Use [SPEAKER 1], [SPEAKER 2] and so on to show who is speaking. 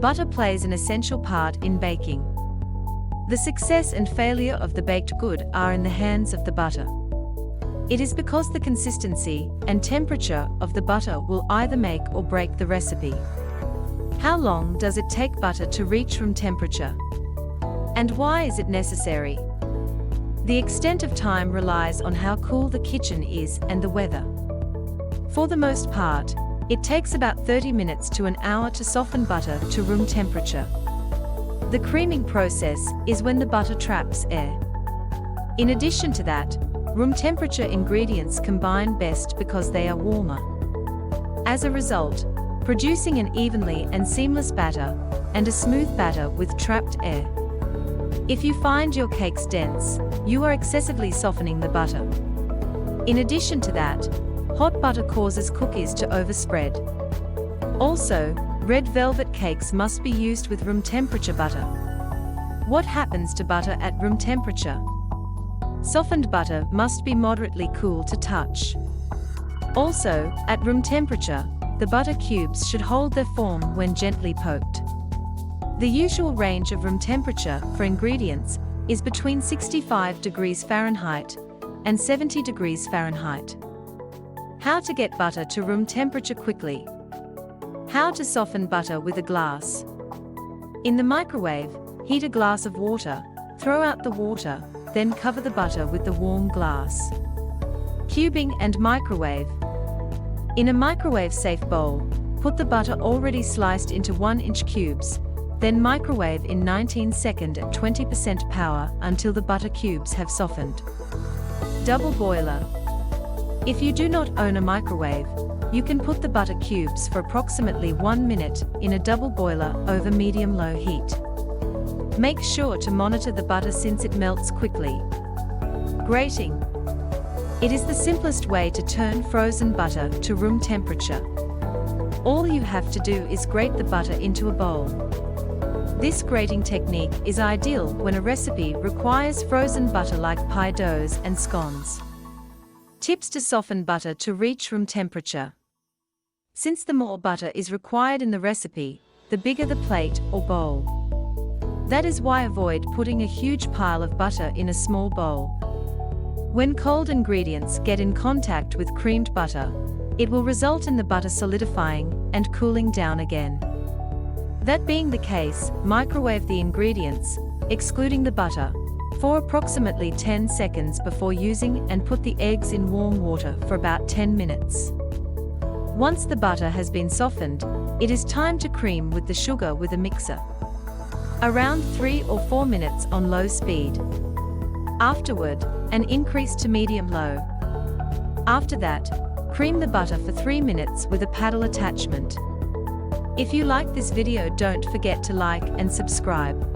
[SPEAKER 1] Butter plays an essential part in baking. The success and failure of the baked good are in the hands of the butter. It is because the consistency and temperature of the butter will either make or break the recipe. How long does it take butter to reach room temperature? And why is it necessary? The extent of time relies on how cool the kitchen is and the weather. For the most part, it takes about 30 minutes to an hour to soften butter to room temperature. The creaming process is when the butter traps air. In addition to that, room temperature ingredients combine best because they are warmer. As a result, producing an evenly and seamless batter and a smooth batter with trapped air. If you find your cakes dense, you are excessively softening the butter. In addition to that, hot butter causes cookies to overspread. Also, red velvet cakes must be used with room temperature butter. What happens to butter at room temperature? Softened butter must be moderately cool to touch. Also, at room temperature, the butter cubes should hold their form when gently poked. The usual range of room temperature for ingredients is between 65 degrees Fahrenheit and 70 degrees Fahrenheit. How to get butter to room temperature quickly. How to soften butter with a glass. In the microwave, heat a glass of water, throw out the water, then cover the butter with the warm glass. Cubing and microwave. In a microwave-safe bowl, put the butter already sliced into 1-inch cubes, then microwave in 19 seconds at 20% power until the butter cubes have softened. Double boiler. If you do not own a microwave, you can put the butter cubes for approximately 1 minute in a double boiler over medium-low heat. Make sure to monitor the butter since it melts quickly. Grating. It is the simplest way to turn frozen butter to room temperature. All you have to do is grate the butter into a bowl. This grating technique is ideal when a recipe requires frozen butter like pie doughs and scones. Tips to soften butter to reach room temperature. Since the more butter is required in the recipe, the bigger the plate or bowl. That is why avoid putting a huge pile of butter in a small bowl. When cold ingredients get in contact with creamed butter, it will result in the butter solidifying and cooling down again. That being the case, microwave the ingredients, excluding the butter, for approximately 10 seconds before using and put the eggs in warm water for about 10 minutes. Once the butter has been softened, it is time to cream with the sugar with a mixer. Around 3 or 4 minutes on low speed. Afterward, an increase to medium-low. After that, cream the butter for 3 minutes with a paddle attachment. If you like this video, don't forget to like and subscribe.